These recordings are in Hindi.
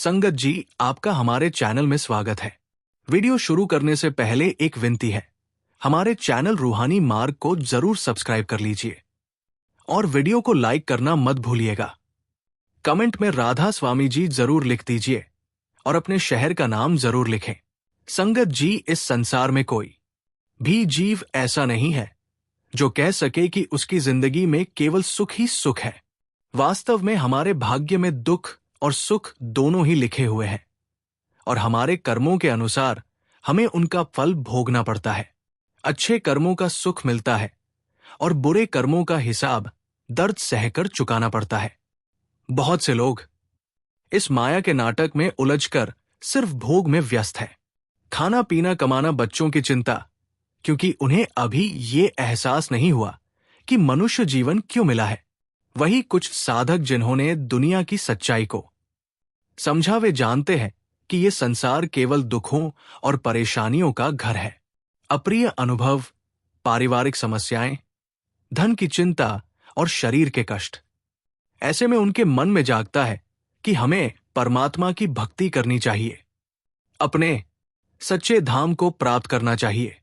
संगत जी, आपका हमारे चैनल में स्वागत है। वीडियो शुरू करने से पहले एक विनती है, हमारे चैनल रूहानी मार्ग को जरूर सब्सक्राइब कर लीजिए और वीडियो को लाइक करना मत भूलिएगा। कमेंट में राधा स्वामी जी जरूर लिख दीजिए और अपने शहर का नाम जरूर लिखें। संगत जी, इस संसार में कोई भी जीव ऐसा नहीं है जो कह सके कि उसकी जिंदगी में केवल सुख ही सुख है। वास्तव में हमारे भाग्य में दुख और सुख दोनों ही लिखे हुए हैं और हमारे कर्मों के अनुसार हमें उनका फल भोगना पड़ता है। अच्छे कर्मों का सुख मिलता है और बुरे कर्मों का हिसाब दर्द सहकर चुकाना पड़ता है। बहुत से लोग इस माया के नाटक में उलझकर सिर्फ भोग में व्यस्त है, खाना पीना कमाना, बच्चों की चिंता, क्योंकि उन्हें अभी ये एहसास नहीं हुआ कि मनुष्य जीवन क्यों मिला है। वही कुछ साधक जिन्होंने दुनिया की सच्चाई को समझा, वे जानते हैं कि ये संसार केवल दुखों और परेशानियों का घर है। अप्रिय अनुभव, पारिवारिक समस्याएं, धन की चिंता और शरीर के कष्ट। ऐसे में उनके मन में जागता है कि हमें परमात्मा की भक्ति करनी चाहिए, अपने सच्चे धाम को प्राप्त करना चाहिए।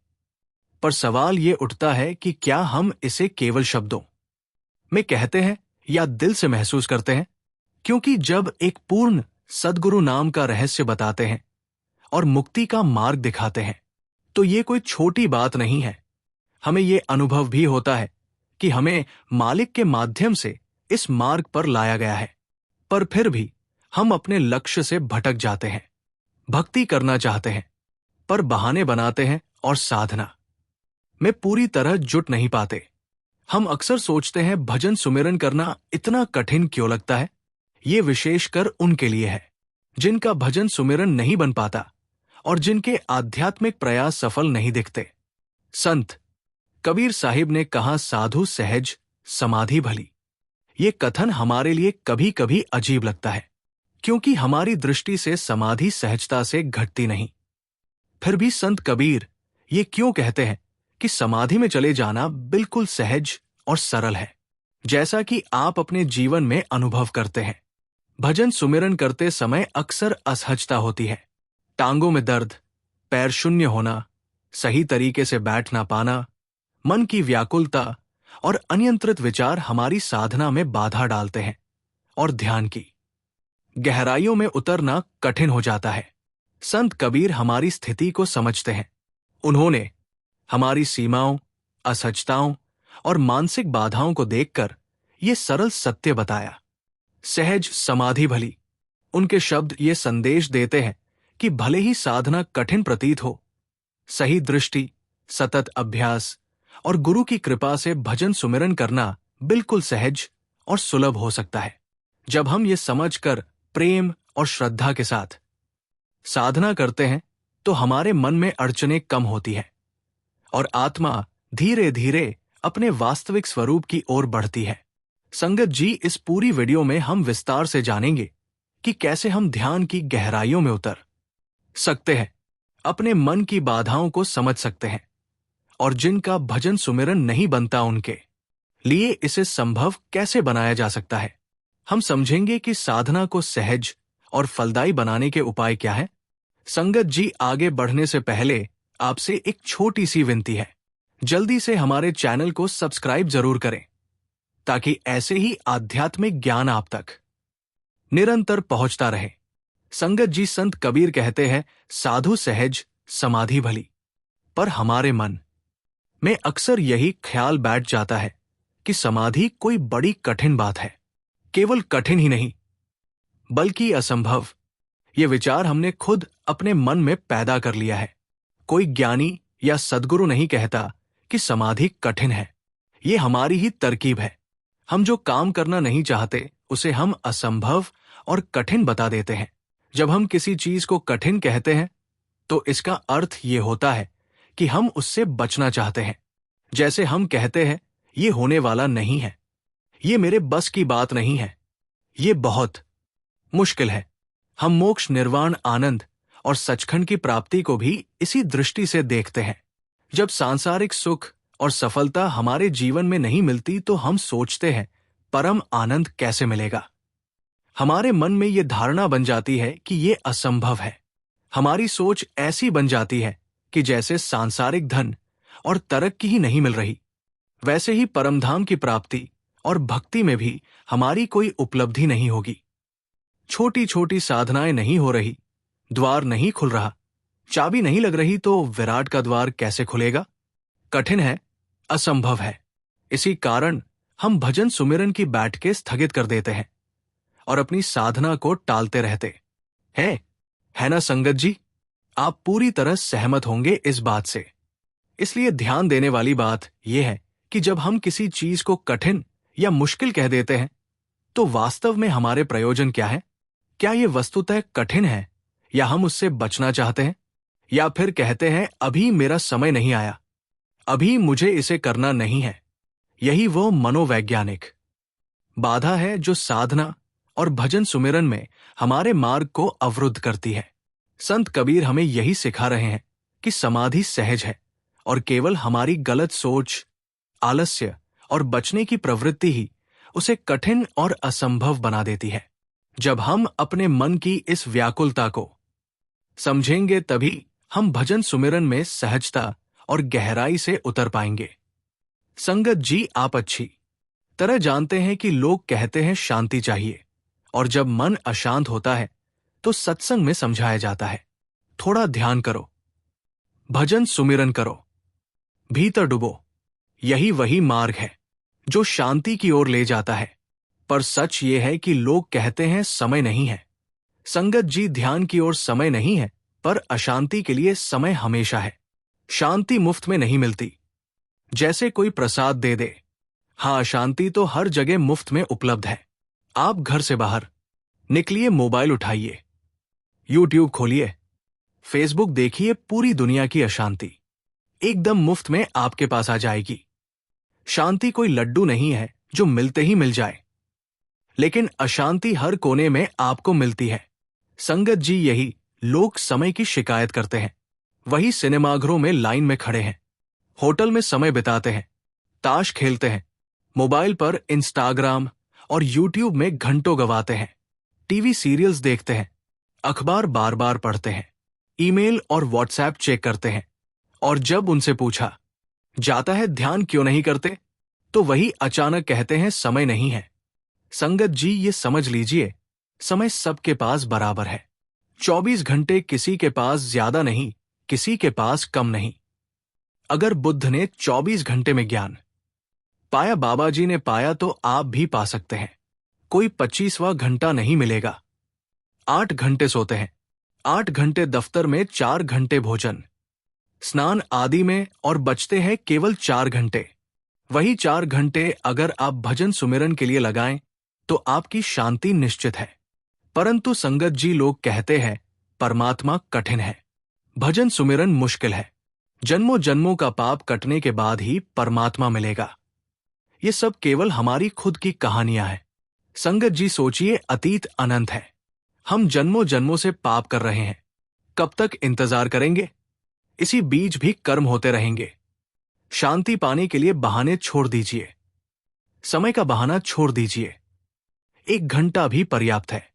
पर सवाल ये उठता है कि क्या हम इसे केवल शब्दों में कहते हैं या दिल से महसूस करते हैं? क्योंकि जब एक पूर्ण सद्गुरु नाम का रहस्य बताते हैं और मुक्ति का मार्ग दिखाते हैं, तो ये कोई छोटी बात नहीं है। हमें ये अनुभव भी होता है कि हमें मालिक के माध्यम से इस मार्ग पर लाया गया है, पर फिर भी हम अपने लक्ष्य से भटक जाते हैं। भक्ति करना चाहते हैं पर बहाने बनाते हैं और साधना में पूरी तरह जुट नहीं पाते। हम अक्सर सोचते हैं, भजन सुमिरन करना इतना कठिन क्यों लगता है? ये विशेषकर उनके लिए है जिनका भजन सुमिरन नहीं बन पाता और जिनके आध्यात्मिक प्रयास सफल नहीं दिखते। संत कबीर साहिब ने कहा, साधु सहज समाधि भली। ये कथन हमारे लिए कभी कभी अजीब लगता है, क्योंकि हमारी दृष्टि से समाधि सहजता से घटती नहीं। फिर भी संत कबीर ये क्यों कहते हैं कि समाधि में चले जाना बिल्कुल सहज और सरल है, जैसा कि आप अपने जीवन में अनुभव करते हैं। भजन सुमिरन करते समय अक्सर असहजता होती है, टांगों में दर्द, पैर शून्य होना, सही तरीके से बैठ ना पाना, मन की व्याकुलता और अनियंत्रित विचार हमारी साधना में बाधा डालते हैं और ध्यान की गहराइयों में उतरना कठिन हो जाता है। संत कबीर हमारी स्थिति को समझते हैं। उन्होंने हमारी सीमाओं, असहजताओं और मानसिक बाधाओं को देखकर ये सरल सत्य बताया। सहज समाधि भली। उनके शब्द ये संदेश देते हैं कि भले ही साधना कठिन प्रतीत हो, सही दृष्टि, सतत अभ्यास और गुरु की कृपा से भजन सुमिरन करना बिल्कुल सहज और सुलभ हो सकता है। जब हम ये समझकर प्रेम और श्रद्धा के साथ साधना करते हैं तो हमारे मन में अड़चनें कम होती हैं और आत्मा धीरे धीरे अपने वास्तविक स्वरूप की ओर बढ़ती है। संगत जी, इस पूरी वीडियो में हम विस्तार से जानेंगे कि कैसे हम ध्यान की गहराइयों में उतर सकते हैं, अपने मन की बाधाओं को समझ सकते हैं और जिनका भजन सुमिरन नहीं बनता उनके लिए इसे संभव कैसे बनाया जा सकता है। हम समझेंगे कि साधना को सहज और फलदायी बनाने के उपाय क्या है। संगत जी, आगे बढ़ने से पहले आपसे एक छोटी सी विनती है, जल्दी से हमारे चैनल को सब्सक्राइब जरूर करें ताकि ऐसे ही आध्यात्मिक ज्ञान आप तक निरंतर पहुंचता रहे। संगत जी, संत कबीर कहते हैं, साधु सहज समाधि भली। पर हमारे मन में अक्सर यही ख्याल बैठ जाता है कि समाधि कोई बड़ी कठिन बात है। केवल कठिन ही नहीं बल्कि असंभव। ये विचार हमने खुद अपने मन में पैदा कर लिया है। कोई ज्ञानी या सद्गुरु नहीं कहता कि समाधि कठिन है, ये हमारी ही तरकीब है। हम जो काम करना नहीं चाहते उसे हम असंभव और कठिन बता देते हैं। जब हम किसी चीज को कठिन कहते हैं तो इसका अर्थ ये होता है कि हम उससे बचना चाहते हैं। जैसे हम कहते हैं, ये होने वाला नहीं है, ये मेरे बस की बात नहीं है, ये बहुत मुश्किल है। हम मोक्ष, निर्वाण, आनंद और सचखंड की प्राप्ति को भी इसी दृष्टि से देखते हैं। जब सांसारिक सुख और सफलता हमारे जीवन में नहीं मिलती तो हम सोचते हैं, परम आनंद कैसे मिलेगा। हमारे मन में ये धारणा बन जाती है कि ये असंभव है। हमारी सोच ऐसी बन जाती है कि जैसे सांसारिक धन और तरक्की ही नहीं मिल रही, वैसे ही परमधाम की प्राप्ति और भक्ति में भी हमारी कोई उपलब्धि नहीं होगी। छोटी छोटी साधनाएं नहीं हो रही, द्वार नहीं खुल रहा, चाबी नहीं लग रही, तो विराट का द्वार कैसे खुलेगा? कठिन है, असंभव है। इसी कारण हम भजन सुमिरन की बैठकें स्थगित कर देते हैं और अपनी साधना को टालते रहते हैं। है ना संगत जी? आप पूरी तरह सहमत होंगे इस बात से। इसलिए ध्यान देने वाली बात यह है कि जब हम किसी चीज को कठिन या मुश्किल कह देते हैं, तो वास्तव में हमारे प्रयोजन क्या है? क्या यह वस्तुतः कठिन है या हम उससे बचना चाहते हैं? या फिर कहते हैं अभी मेरा समय नहीं आया, अभी मुझे इसे करना नहीं है। यही वो मनोवैज्ञानिक बाधा है जो साधना और भजन सुमिरन में हमारे मार्ग को अवरुद्ध करती है। संत कबीर हमें यही सिखा रहे हैं कि समाधि सहज है और केवल हमारी गलत सोच, आलस्य और बचने की प्रवृत्ति ही उसे कठिन और असंभव बना देती है। जब हम अपने मन की इस व्याकुलता को समझेंगे, तभी हम भजन सुमिरन में सहजता और गहराई से उतर पाएंगे। संगत जी, आप अच्छी तरह जानते हैं कि लोग कहते हैं शांति चाहिए, और जब मन अशांत होता है तो सत्संग में समझाया जाता है थोड़ा ध्यान करो, भजन सुमिरन करो, भीतर डूबो। यही वही मार्ग है जो शांति की ओर ले जाता है। पर सच ये है कि लोग कहते हैं समय नहीं है। संगत जी, ध्यान की ओर समय नहीं है, पर अशांति के लिए समय हमेशा है। शांति मुफ्त में नहीं मिलती, जैसे कोई प्रसाद दे दे। हाँ, अशांति तो हर जगह मुफ्त में उपलब्ध है। आप घर से बाहर निकलिए, मोबाइल उठाइए, यूट्यूब खोलिए, फेसबुक देखिए, पूरी दुनिया की अशांति एकदम मुफ्त में आपके पास आ जाएगी। शांति कोई लड्डू नहीं है जो मिलते ही मिल जाए, लेकिन अशांति हर कोने में आपको मिलती है। संगत जी, यही लोग समय की शिकायत करते हैं। वही सिनेमाघरों में लाइन में खड़े हैं, होटल में समय बिताते हैं, ताश खेलते हैं, मोबाइल पर इंस्टाग्राम और यूट्यूब में घंटों गवाते हैं, टीवी सीरियल्स देखते हैं, अखबार बार बार पढ़ते हैं, ईमेल और व्हाट्सएप चेक करते हैं। और जब उनसे पूछा जाता है ध्यान क्यों नहीं करते, तो वही अचानक कहते हैं समय नहीं है। संगत जी, ये समझ लीजिए, समय सबके पास बराबर है। 24 घंटे किसी के पास ज्यादा नहीं, किसी के पास कम नहीं। अगर बुद्ध ने 24 घंटे में ज्ञान पाया, बाबा जी ने पाया, तो आप भी पा सकते हैं। कोई 25वां घंटा नहीं मिलेगा। 8 घंटे सोते हैं, 8 घंटे दफ्तर में, 4 घंटे भोजन, स्नान आदि में, और बचते हैं केवल 4 घंटे। वही 4 घंटे अगर आप भजन सुमिरन के लिए लगाएं तो आपकी शांति निश्चित है। परंतु संगत जी, लोग कहते हैं परमात्मा कठिन है, भजन सुमिरन मुश्किल है, जन्मों जन्मों का पाप कटने के बाद ही परमात्मा मिलेगा। ये सब केवल हमारी खुद की कहानियां हैं। संगत जी, सोचिए, अतीत अनंत है। हम जन्मों जन्मों से पाप कर रहे हैं। कब तक इंतजार करेंगे? इसी बीच भी कर्म होते रहेंगे। शांति पाने के लिए बहाने छोड़ दीजिए, समय का बहाना छोड़ दीजिए। 1 घंटा भी पर्याप्त है।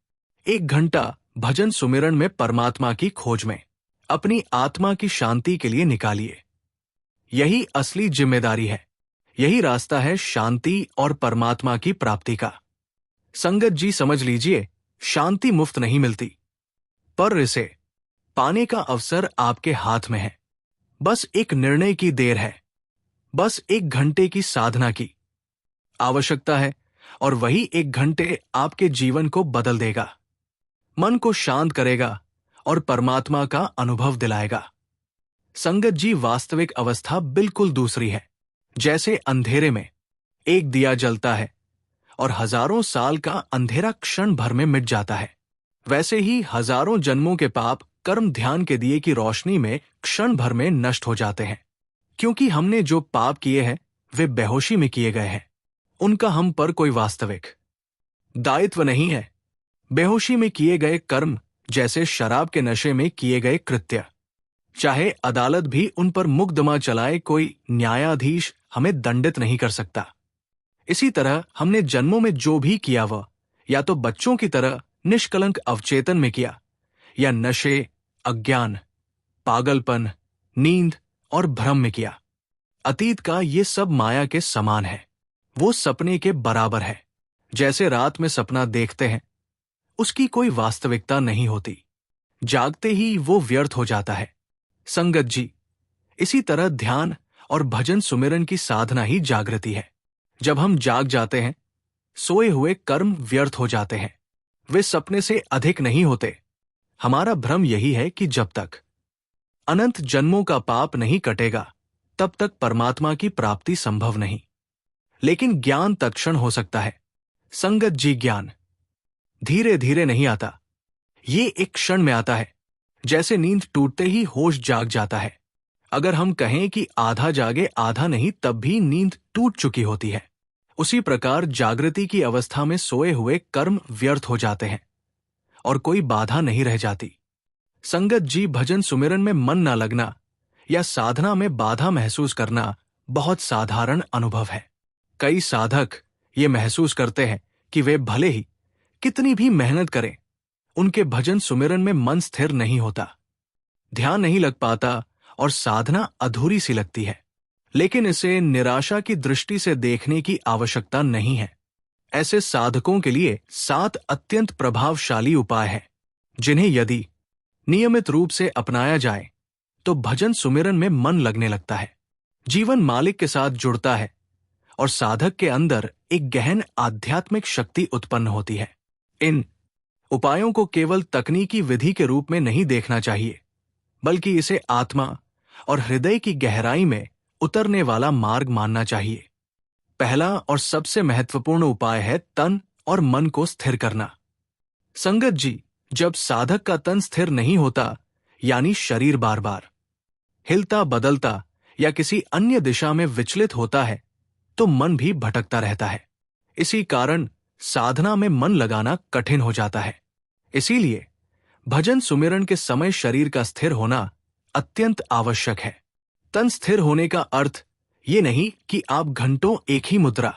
1 घंटा भजन सुमिरन में परमात्मा की खोज में अपनी आत्मा की शांति के लिए निकालिए। यही असली जिम्मेदारी है, यही रास्ता है शांति और परमात्मा की प्राप्ति का। संगत जी, समझ लीजिए, शांति मुफ्त नहीं मिलती, पर इसे पाने का अवसर आपके हाथ में है। बस एक निर्णय की देर है, बस 1 घंटे की साधना की आवश्यकता है, और वही 1 घंटे आपके जीवन को बदल देगा, मन को शांत करेगा और परमात्मा का अनुभव दिलाएगा। संगत जी, वास्तविक अवस्था बिल्कुल दूसरी है। जैसे अंधेरे में एक दिया जलता है और हजारों साल का अंधेरा क्षण भर में मिट जाता है, वैसे ही हजारों जन्मों के पाप कर्म ध्यान के दिए की रोशनी में क्षण भर में नष्ट हो जाते हैं। क्योंकि हमने जो पाप किए हैं वे बेहोशी में किए गए हैं, उनका हम पर कोई वास्तविक दायित्व नहीं है। बेहोशी में किए गए कर्म, जैसे शराब के नशे में किए गए कृत्य, चाहे अदालत भी उन पर मुकदमा चलाए, कोई न्यायाधीश हमें दंडित नहीं कर सकता। इसी तरह हमने जन्मों में जो भी किया वह या तो बच्चों की तरह निष्कलंक अवचेतन में किया, या नशे, अज्ञान, पागलपन, नींद और भ्रम में किया। अतीत का ये सब माया के समान है। वो सपने के बराबर है। जैसे रात में सपना देखते हैं, उसकी कोई वास्तविकता नहीं होती। जागते ही वो व्यर्थ हो जाता है। संगत जी, इसी तरह ध्यान और भजन सुमिरन की साधना ही जागृति है। जब हम जाग जाते हैं, सोए हुए कर्म व्यर्थ हो जाते हैं। वे सपने से अधिक नहीं होते। हमारा भ्रम यही है कि जब तक अनंत जन्मों का पाप नहीं कटेगा, तब तक परमात्मा की प्राप्ति संभव नहीं। लेकिन ज्ञान तत्क्षण हो सकता है। संगत जी, ज्ञान धीरे धीरे नहीं आता। ये एक क्षण में आता है। जैसे नींद टूटते ही होश जाग जाता है। अगर हम कहें कि आधा जागे आधा नहीं, तब भी नींद टूट चुकी होती है। उसी प्रकार जागृति की अवस्था में सोए हुए कर्म व्यर्थ हो जाते हैं और कोई बाधा नहीं रह जाती। संगत जी, भजन सुमिरन में मन न लगना या साधना में बाधा महसूस करना बहुत साधारण अनुभव है। कई साधक ये महसूस करते हैं कि वे भले ही कितनी भी मेहनत करें, उनके भजन सुमिरन में मन स्थिर नहीं होता, ध्यान नहीं लग पाता और साधना अधूरी सी लगती है। लेकिन इसे निराशा की दृष्टि से देखने की आवश्यकता नहीं है। ऐसे साधकों के लिए 7 अत्यंत प्रभावशाली उपाय हैं, जिन्हें यदि नियमित रूप से अपनाया जाए तो भजन सुमिरन में मन लगने लगता है। जीवन मालिक के साथ जुड़ता है और साधक के अंदर एक गहन आध्यात्मिक शक्ति उत्पन्न होती है। इन उपायों को केवल तकनीकी विधि के रूप में नहीं देखना चाहिए, बल्कि इसे आत्मा और हृदय की गहराई में उतरने वाला मार्ग मानना चाहिए। पहला और सबसे महत्वपूर्ण उपाय है तन और मन को स्थिर करना। संगत जी, जब साधक का तन स्थिर नहीं होता, यानी शरीर बार बार हिलता बदलता या किसी अन्य दिशा में विचलित होता है, तो मन भी भटकता रहता है। इसी कारण साधना में मन लगाना कठिन हो जाता है। इसीलिए भजन सुमिरन के समय शरीर का स्थिर होना अत्यंत आवश्यक है। तन स्थिर होने का अर्थ ये नहीं कि आप घंटों एक ही मुद्रा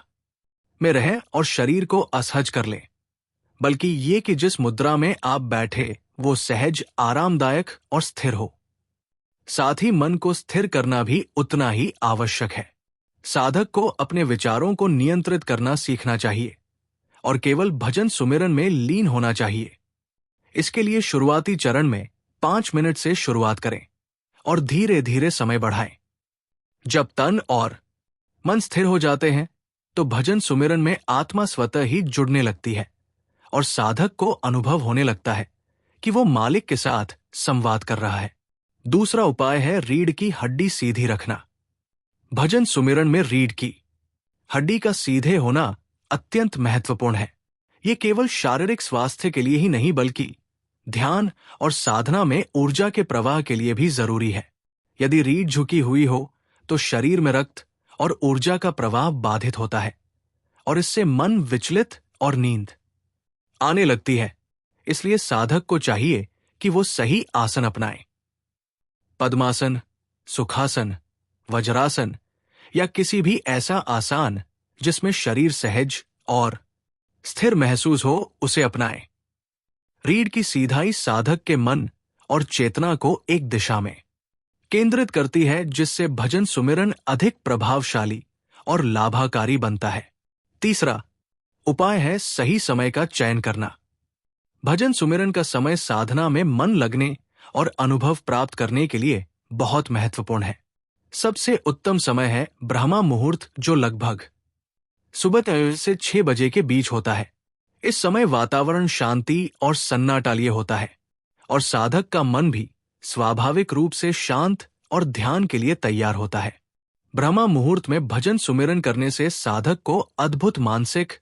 में रहें और शरीर को असहज कर लें, बल्कि ये कि जिस मुद्रा में आप बैठे वो सहज, आरामदायक और स्थिर हो। साथ ही मन को स्थिर करना भी उतना ही आवश्यक है। साधक को अपने विचारों को नियंत्रित करना सीखना चाहिए और केवल भजन सुमिरन में लीन होना चाहिए। इसके लिए शुरुआती चरण में 5 मिनट से शुरुआत करें और धीरे धीरे समय बढ़ाएं। जब तन और मन स्थिर हो जाते हैं, तो भजन सुमिरन में आत्मा स्वतः ही जुड़ने लगती है और साधक को अनुभव होने लगता है कि वो मालिक के साथ संवाद कर रहा है। दूसरा उपाय है रीढ़ की हड्डी सीधी रखना। भजन सुमिरन में रीढ़ की हड्डी का सीधे होना अत्यंत महत्वपूर्ण है। ये केवल शारीरिक स्वास्थ्य के लिए ही नहीं, बल्कि ध्यान और साधना में ऊर्जा के प्रवाह के लिए भी जरूरी है। यदि रीढ़ झुकी हुई हो, तो शरीर में रक्त और ऊर्जा का प्रवाह बाधित होता है और इससे मन विचलित और नींद आने लगती है। इसलिए साधक को चाहिए कि वो सही आसन अपनाए। पद्मासन, सुखासन, वज्रासन या किसी भी ऐसा आसन जिसमें शरीर सहज और स्थिर महसूस हो, उसे अपनाएं। रीढ़ की सीधाई साधक के मन और चेतना को एक दिशा में केंद्रित करती है, जिससे भजन सुमिरन अधिक प्रभावशाली और लाभकारी बनता है। तीसरा उपाय है सही समय का चयन करना। भजन सुमिरन का समय साधना में मन लगने और अनुभव प्राप्त करने के लिए बहुत महत्वपूर्ण है। सबसे उत्तम समय है ब्रह्मा मुहूर्त, जो लगभग सुबह 3 से 6 बजे के बीच होता है। इस समय वातावरण शांति और सन्नाटा लिए होता है और साधक का मन भी स्वाभाविक रूप से शांत और ध्यान के लिए तैयार होता है। ब्रह्मा मुहूर्त में भजन सुमिरन करने से साधक को अद्भुत मानसिक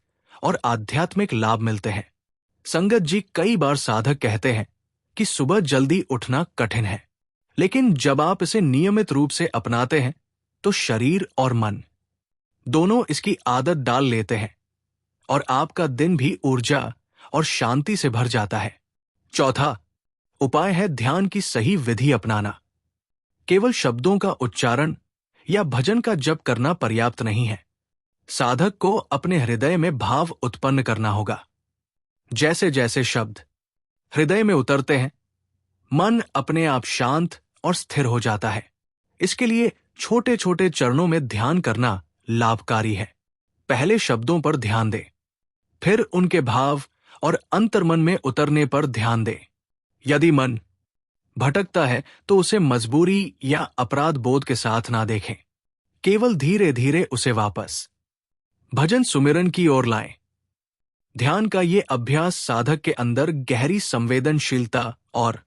और आध्यात्मिक लाभ मिलते हैं। संगत जी, कई बार साधक कहते हैं कि सुबह जल्दी उठना कठिन है, लेकिन जब आप इसे नियमित रूप से अपनाते हैं तो शरीर और मन दोनों इसकी आदत डाल लेते हैं और आपका दिन भी ऊर्जा और शांति से भर जाता है। चौथा उपाय है ध्यान की सही विधि अपनाना। केवल शब्दों का उच्चारण या भजन का जप करना पर्याप्त नहीं है। साधक को अपने हृदय में भाव उत्पन्न करना होगा। जैसे जैसे शब्द हृदय में उतरते हैं, मन अपने आप शांत और स्थिर हो जाता है। इसके लिए छोटे छोटे चरणों में ध्यान करना लाभकारी है। पहले शब्दों पर ध्यान दें, फिर उनके भाव और अंतर्मन में उतरने पर ध्यान दें। यदि मन भटकता है तो उसे मजबूरी या अपराध बोध के साथ ना देखें, केवल धीरे धीरे उसे वापस भजन सुमिरन की ओर लाएं। ध्यान का ये अभ्यास साधक के अंदर गहरी संवेदनशीलता और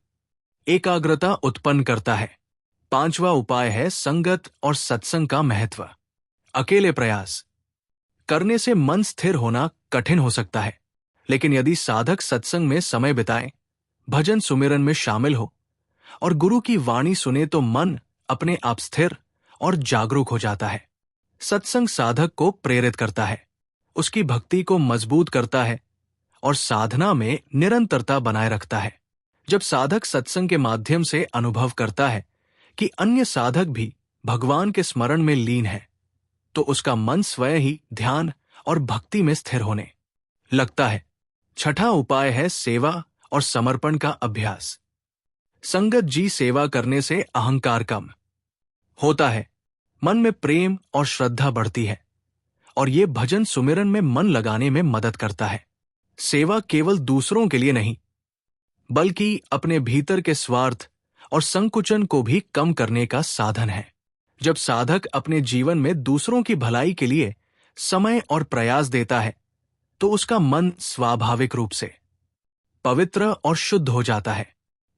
एकाग्रता उत्पन्न करता है। पांचवा उपाय है संगत और सत्संग का महत्व। अकेले प्रयास करने से मन स्थिर होना कठिन हो सकता है, लेकिन यदि साधक सत्संग में समय बिताए, भजन सुमिरन में शामिल हो और गुरु की वाणी सुने तो मन अपने आप स्थिर और जागरूक हो जाता है। सत्संग साधक को प्रेरित करता है, उसकी भक्ति को मजबूत करता है और साधना में निरंतरता बनाए रखता है। जब साधक सत्संग के माध्यम से अनुभव करता है कि अन्य साधक भी भगवान के स्मरण में लीन है, तो उसका मन स्वयं ही ध्यान और भक्ति में स्थिर होने लगता है। छठा उपाय है सेवा और समर्पण का अभ्यास। संगत जी सेवा करने से अहंकार कम होता है, मन में प्रेम और श्रद्धा बढ़ती है और ये भजन सुमिरन में मन लगाने में मदद करता है। सेवा केवल दूसरों के लिए नहीं, बल्कि अपने भीतर के स्वार्थ और संकुचन को भी कम करने का साधन है। जब साधक अपने जीवन में दूसरों की भलाई के लिए समय और प्रयास देता है, तो उसका मन स्वाभाविक रूप से पवित्र और शुद्ध हो जाता है।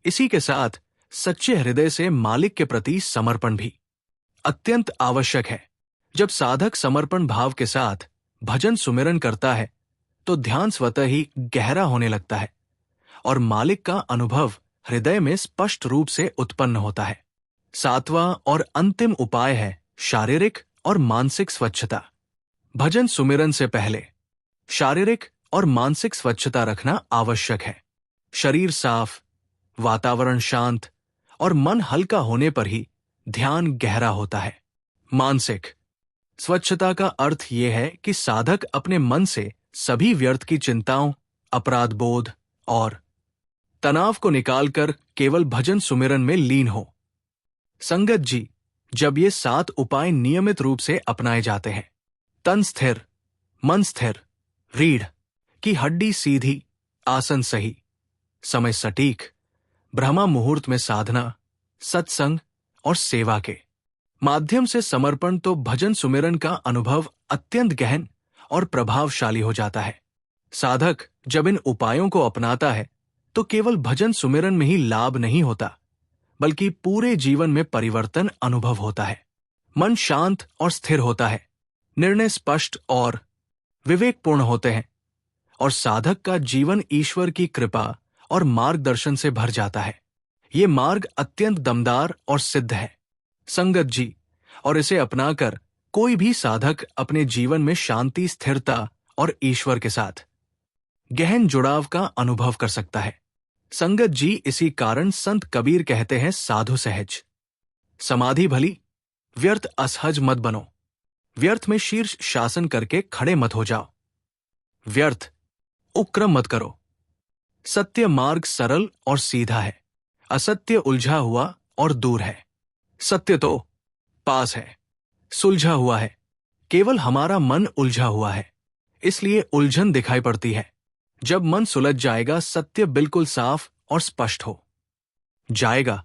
इसी के साथ सच्चे हृदय से मालिक के प्रति समर्पण भी अत्यंत आवश्यक है। जब साधक समर्पण भाव के साथ भजन सुमिरन करता है, तो ध्यान स्वतः ही गहरा होने लगता है और मालिक का अनुभव हृदय में स्पष्ट रूप से उत्पन्न होता है। सातवां और अंतिम उपाय है शारीरिक और मानसिक स्वच्छता। भजन सुमिरन से पहले शारीरिक और मानसिक स्वच्छता रखना आवश्यक है। शरीर साफ, वातावरण शांत और मन हल्का होने पर ही ध्यान गहरा होता है। मानसिक स्वच्छता का अर्थ यह है कि साधक अपने मन से सभी व्यर्थ की चिंताओं, अपराध बोध और तनाव को निकालकर केवल भजन सुमिरन में लीन हो। संगत जी, जब ये 7 उपाय नियमित रूप से अपनाए जाते हैं, तन स्थिर, मन स्थिर, रीढ़ की हड्डी सीधी, आसन सही, समय सटीक, ब्रह्मा मुहूर्त में साधना, सत्संग और सेवा के माध्यम से समर्पण, तो भजन सुमिरन का अनुभव अत्यंत गहन और प्रभावशाली हो जाता है। साधक जब इन उपायों को अपनाता है, तो केवल भजन सुमिरन में ही लाभ नहीं होता, बल्कि पूरे जीवन में परिवर्तन अनुभव होता है। मन शांत और स्थिर होता है, निर्णय स्पष्ट और विवेकपूर्ण होते हैं और साधक का जीवन ईश्वर की कृपा और मार्गदर्शन से भर जाता है। ये मार्ग अत्यंत दमदार और सिद्ध है संगत जी, और इसे अपनाकर कोई भी साधक अपने जीवन में शांति, स्थिरता और ईश्वर के साथ गहन जुड़ाव का अनुभव कर सकता है। संगत जी, इसी कारण संत कबीर कहते हैं, साधु सहज समाधि भली, व्यर्थ असहज मत बनो। व्यर्थ में शीर्ष शासन करके खड़े मत हो जाओ, व्यर्थ उपक्रम मत करो। सत्य मार्ग सरल और सीधा है, असत्य उलझा हुआ और दूर है। सत्य तो पास है, सुलझा हुआ है, केवल हमारा मन उलझा हुआ है, इसलिए उलझन दिखाई पड़ती है। जब मन सुलझ जाएगा, सत्य बिल्कुल साफ और स्पष्ट हो जाएगा।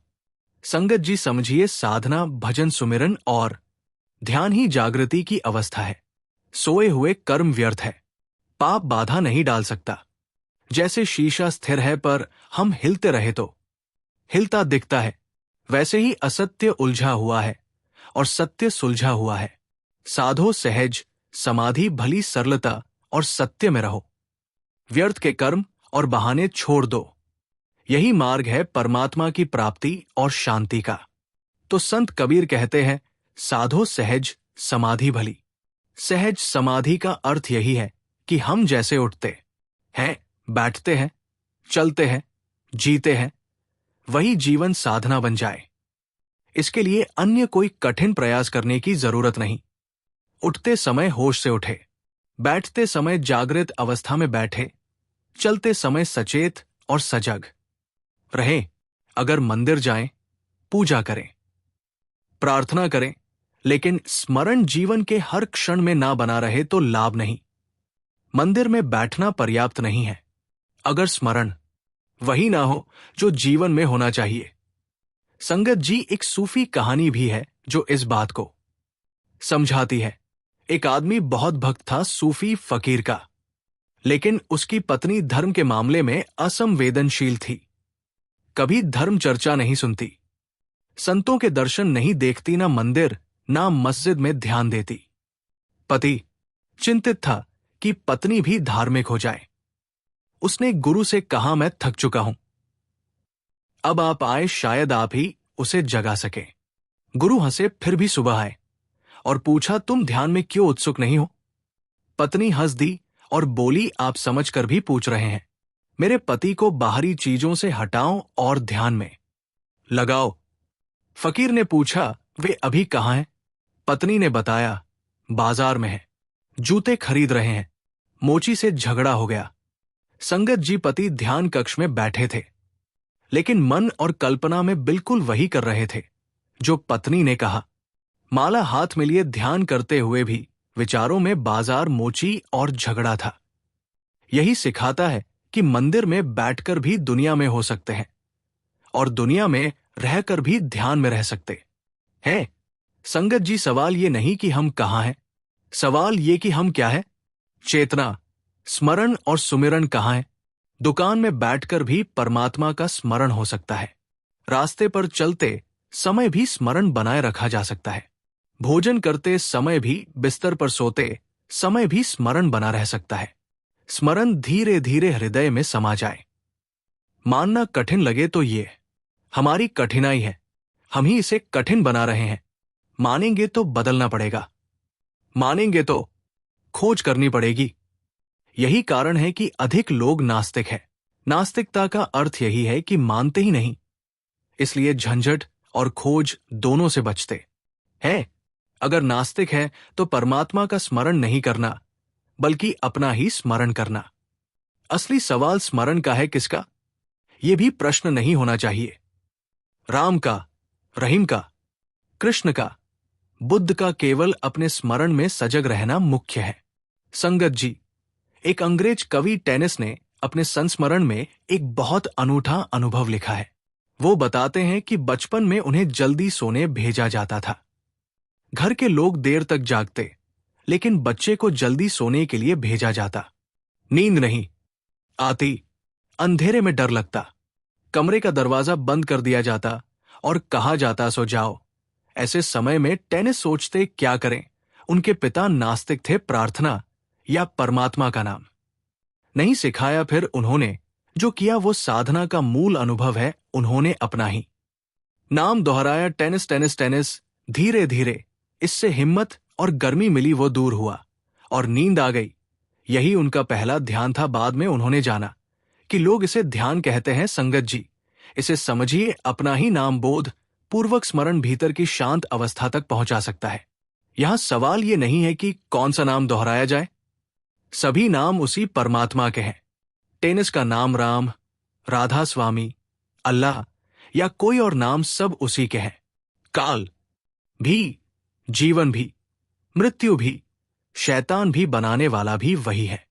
संगत जी, समझिए, साधना, भजन सुमिरन और ध्यान ही जागृति की अवस्था है। सोए हुए कर्म व्यर्थ है, पाप बाधा नहीं डाल सकता। जैसे शीशा स्थिर है पर हम हिलते रहे तो हिलता दिखता है, वैसे ही असत्य उलझा हुआ है और सत्य सुलझा हुआ है। साधो सहज समाधि भली, सरलता और सत्य में रहो। व्यर्थ के कर्म और बहाने छोड़ दो, यही मार्ग है परमात्मा की प्राप्ति और शांति का। तो संत कबीर कहते हैं, साधो सहज समाधि भली। सहज समाधि का अर्थ यही है कि हम जैसे उठते हैं, बैठते हैं, चलते हैं, जीते हैं, वही जीवन साधना बन जाए। इसके लिए अन्य कोई कठिन प्रयास करने की जरूरत नहीं। उठते समय होश से उठे, बैठते समय जागृत अवस्था में बैठे, चलते समय सचेत और सजग रहें। अगर मंदिर जाएं, पूजा करें, प्रार्थना करें, लेकिन स्मरण जीवन के हर क्षण में ना बना रहे तो लाभ नहीं। मंदिर में बैठना पर्याप्त नहीं है अगर स्मरण वही ना हो जो जीवन में होना चाहिए। संगत जी, एक सूफी कहानी भी है जो इस बात को समझाती है। एक आदमी बहुत भक्त था, सूफी फकीर का, लेकिन उसकी पत्नी धर्म के मामले में असंवेदनशील थी। कभी धर्म चर्चा नहीं सुनती, संतों के दर्शन नहीं देखती, ना मंदिर ना मस्जिद में ध्यान देती। पति चिंतित था कि पत्नी भी धार्मिक हो जाए। उसने गुरु से कहा, मैं थक चुका हूं, अब आप आए, शायद आप ही उसे जगा सके। गुरु हंसे, फिर भी सुबह आए और पूछा, तुम ध्यान में क्यों उत्सुक नहीं हो? पत्नी हंस दी और बोली, आप समझकर भी पूछ रहे हैं, मेरे पति को बाहरी चीजों से हटाओ और ध्यान में लगाओ। फकीर ने पूछा, वे अभी कहाँ हैं? पत्नी ने बताया, बाजार में है, जूते खरीद रहे हैं। मोची से झगड़ा हो गया। संगत जी, पति ध्यान कक्ष में बैठे थे, लेकिन मन और कल्पना में बिल्कुल वही कर रहे थे जो पत्नी ने कहा। माला हाथ में लिए ध्यान करते हुए भी विचारों में बाजार, मोची और झगड़ा था। यही सिखाता है कि मंदिर में बैठकर भी दुनिया में हो सकते हैं और दुनिया में रहकर भी ध्यान में रह सकते हैं। संगत जी, सवाल ये नहीं कि हम कहाँ हैं, सवाल ये कि हम क्या है। चेतना, स्मरण और सुमिरन कहाँ है? दुकान में बैठकर भी परमात्मा का स्मरण हो सकता है। रास्ते पर चलते समय भी स्मरण बनाए रखा जा सकता है। भोजन करते समय भी, बिस्तर पर सोते समय भी स्मरण बना रह सकता है। स्मरण धीरे धीरे हृदय में समा जाए। मानना कठिन लगे तो ये हमारी कठिनाई है, हम ही इसे कठिन बना रहे हैं। मानेंगे तो बदलना पड़ेगा, मानेंगे तो खोज करनी पड़ेगी। यही कारण है कि अधिक लोग नास्तिक हैं। नास्तिकता का अर्थ यही है कि मानते ही नहीं, इसलिए झंझट और खोज दोनों से बचते हैं। अगर नास्तिक है तो परमात्मा का स्मरण नहीं करना, बल्कि अपना ही स्मरण करना। असली सवाल स्मरण का है किसका? यह भी प्रश्न नहीं होना चाहिए। राम का, रहीम का, कृष्ण का, बुद्ध का। केवल अपने स्मरण में सजग रहना मुख्य है। संगत जी, एक अंग्रेज कवि टेनिस ने अपने संस्मरण में एक बहुत अनूठा अनुभव लिखा है। वो बताते हैं कि बचपन में उन्हें जल्दी सोने भेजा जाता था। घर के लोग देर तक जागते, लेकिन बच्चे को जल्दी सोने के लिए भेजा जाता। नींद नहीं आती, अंधेरे में डर लगता, कमरे का दरवाजा बंद कर दिया जाता और कहा जाता, सो जाओ। ऐसे समय में टेनिस सोचते क्या करें। उनके पिता नास्तिक थे, प्रार्थना या परमात्मा का नाम नहीं सिखाया। फिर उन्होंने जो किया वो साधना का मूल अनुभव है। उन्होंने अपना ही नाम दोहराया, टेनिस टेनिस टेनिस। धीरे धीरे इससे हिम्मत और गर्मी मिली, वो दूर हुआ और नींद आ गई। यही उनका पहला ध्यान था। बाद में उन्होंने जाना कि लोग इसे ध्यान कहते हैं। संगत जी, इसे समझिए, अपना ही नाम बोध पूर्वक स्मरण भीतर की शांत अवस्था तक पहुंचा सकता है। यहां सवाल ये नहीं है कि कौन सा नाम दोहराया जाए, सभी नाम उसी परमात्मा के हैं। टेनिस का नाम राम, राधा स्वामी, अल्लाह या कोई और नाम सब उसी के हैं। काल भी, जीवन भी, मृत्यु भी, शैतान भी बनाने वाला भी वही है।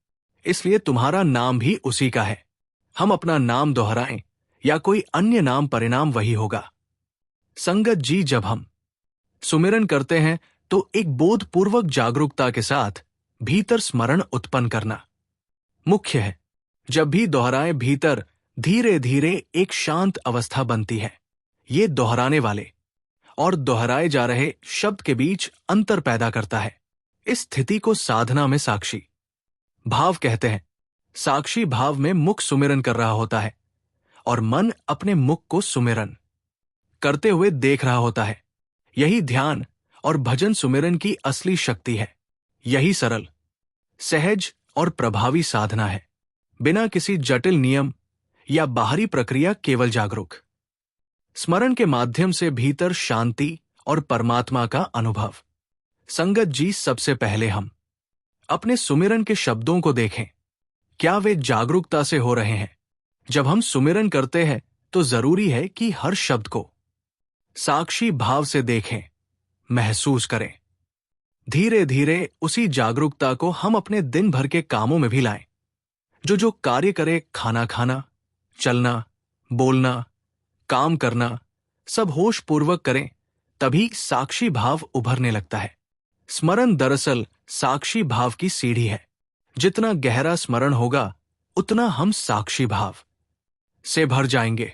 इसलिए तुम्हारा नाम भी उसी का है। हम अपना नाम दोहराएं या कोई अन्य नाम, परिणाम वही होगा। संगत जी, जब हम सुमिरन करते हैं तो एक बोधपूर्वक जागरूकता के साथ भीतर स्मरण उत्पन्न करना मुख्य है। जब भी दोहराएं, भीतर धीरे धीरे एक शांत अवस्था बनती है। ये दोहराने वाले और दोहराए जा रहे शब्द के बीच अंतर पैदा करता है। इस स्थिति को साधना में साक्षी भाव कहते हैं। साक्षी भाव में मुख सुमिरन कर रहा होता है और मन अपने मुख को सुमिरन करते हुए देख रहा होता है। यही ध्यान और भजन सुमिरन की असली शक्ति है। यही सरल, सहज और प्रभावी साधना है, बिना किसी जटिल नियम या बाहरी प्रक्रिया, केवल जागरूक स्मरण के माध्यम से भीतर शांति और परमात्मा का अनुभव। संगत जी, सबसे पहले हम अपने सुमिरन के शब्दों को देखें। क्या वे जागरूकता से हो रहे हैं? जब हम सुमिरन करते हैं तो जरूरी है कि हर शब्द को साक्षी भाव से देखें, महसूस करें। धीरे धीरे उसी जागरूकता को हम अपने दिन भर के कामों में भी लाएं। जो कार्य करे, खाना खाना, चलना, बोलना, काम करना, सब होश पूर्वक करें, तभी साक्षी भाव उभरने लगता है। स्मरण दरअसल साक्षी भाव की सीढ़ी है। जितना गहरा स्मरण होगा उतना हम साक्षी भाव से भर जाएंगे।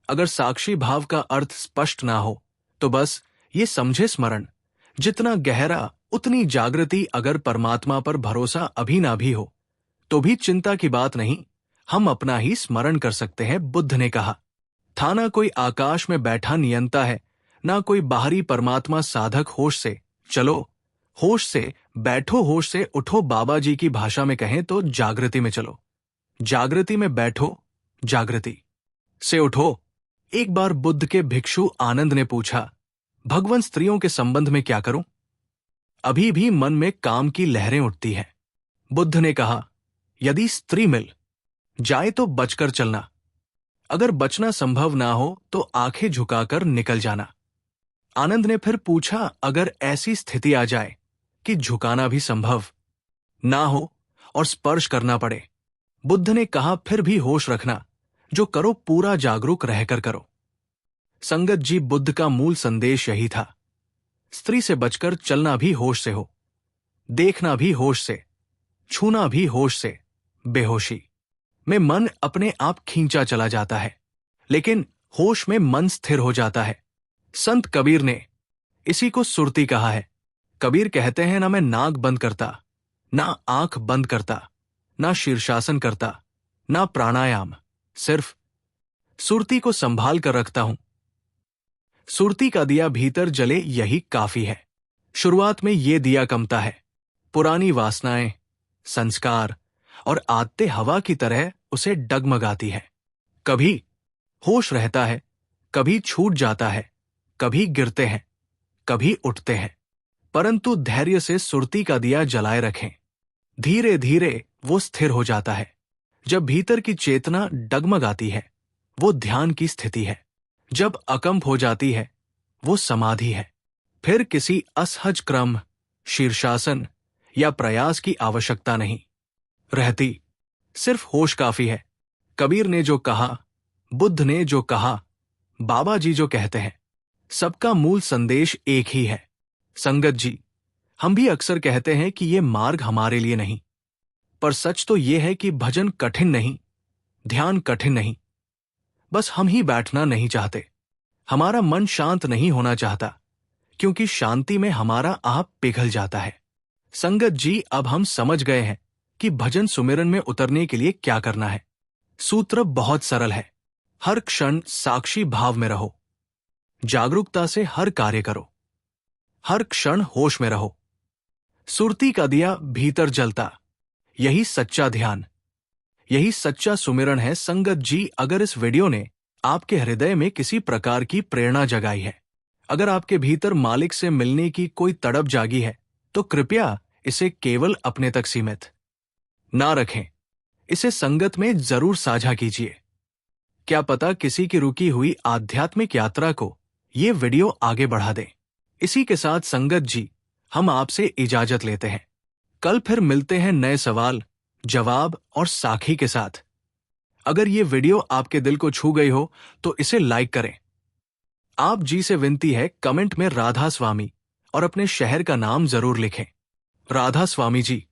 अगर साक्षी भाव का अर्थ स्पष्ट ना हो तो बस ये समझे स्मरण जितना गहरा उतनी जागृति। अगर परमात्मा पर भरोसा अभी ना भी हो तो भी चिंता की बात नहीं, हम अपना ही स्मरण कर सकते हैं। बुद्ध ने कहा था, ना कोई आकाश में बैठा नियंता है, ना कोई बाहरी परमात्मा साधक। होश से चलो, होश से बैठो, होश से उठो। बाबा जी की भाषा में कहें तो जागृति में चलो, जागृति में बैठो, जागृति से उठो। एक बार बुद्ध के भिक्षु आनंद ने पूछा, भगवान स्त्रियों के संबंध में क्या करूं? अभी भी मन में काम की लहरें उठती हैं। बुद्ध ने कहा, यदि स्त्री मिल जाए तो बचकर चलना, अगर बचना संभव ना हो तो आंखें झुकाकर निकल जाना। आनंद ने फिर पूछा, अगर ऐसी स्थिति आ जाए कि झुकाना भी संभव ना हो और स्पर्श करना पड़े? बुद्ध ने कहा, फिर भी होश रखना, जो करो पूरा जागरूक रहकर करो। संगत जी, बुद्ध का मूल संदेश यही था। स्त्री से बचकर चलना भी होश से हो, देखना भी होश से, छूना भी होश से। बेहोशी में मन अपने आप खींचा चला जाता है, लेकिन होश में मन स्थिर हो जाता है। संत कबीर ने इसी को सुरती कहा है। कबीर कहते हैं, ना मैं नाक बंद करता, ना आंख बंद करता, ना शीर्षासन करता, ना प्राणायाम, सिर्फ सुरती को संभाल कर रखता हूं। सुरती का दिया भीतर जले, यही काफी है। शुरुआत में ये दिया कमता है। पुरानी वासनाएं, संस्कार और आदतें हवा की तरह उसे डगमगाती है। कभी होश रहता है, कभी छूट जाता है, कभी गिरते हैं, कभी उठते हैं, परंतु धैर्य से सुरती का दिया जलाए रखें। धीरे धीरे वो स्थिर हो जाता है। जब भीतर की चेतना डगमगाती है वो ध्यान की स्थिति है। जब अकंप हो जाती है वो समाधि है। फिर किसी असहज क्रम, शीर्षासन या प्रयास की आवश्यकता नहीं रहती, सिर्फ होश काफी है। कबीर ने जो कहा, बुद्ध ने जो कहा, बाबा जी जो कहते हैं, सबका मूल संदेश एक ही है। संगत जी, हम भी अक्सर कहते हैं कि ये मार्ग हमारे लिए नहीं, पर सच तो ये है कि भजन कठिन नहीं, ध्यान कठिन नहीं, बस हम ही बैठना नहीं चाहते। हमारा मन शांत नहीं होना चाहता, क्योंकि शांति में हमारा आप पिघल जाता है। संगत जी, अब हम समझ गए हैं कि भजन सुमिरन में उतरने के लिए क्या करना है। सूत्र बहुत सरल है। हर क्षण साक्षी भाव में रहो, जागरूकता से हर कार्य करो, हर क्षण होश में रहो। सुरती का दिया भीतर जलता, यही सच्चा ध्यान, यही सच्चा सुमिरन है। संगत जी, अगर इस वीडियो ने आपके हृदय में किसी प्रकार की प्रेरणा जगाई है, अगर आपके भीतर मालिक से मिलने की कोई तड़प जागी है, तो कृपया इसे केवल अपने तक सीमित ना रखें। इसे संगत में जरूर साझा कीजिए। क्या पता किसी की रुकी हुई आध्यात्मिक यात्रा को ये वीडियो आगे बढ़ा दे। इसी के साथ संगत जी, हम आपसे इजाजत लेते हैं। कल फिर मिलते हैं नए सवाल, जवाब और साखी के साथ। अगर ये वीडियो आपके दिल को छू गई हो तो इसे लाइक करें। आप जी से विनती है, कमेंट में राधा स्वामी और अपने शहर का नाम जरूर लिखें। राधा स्वामी जी।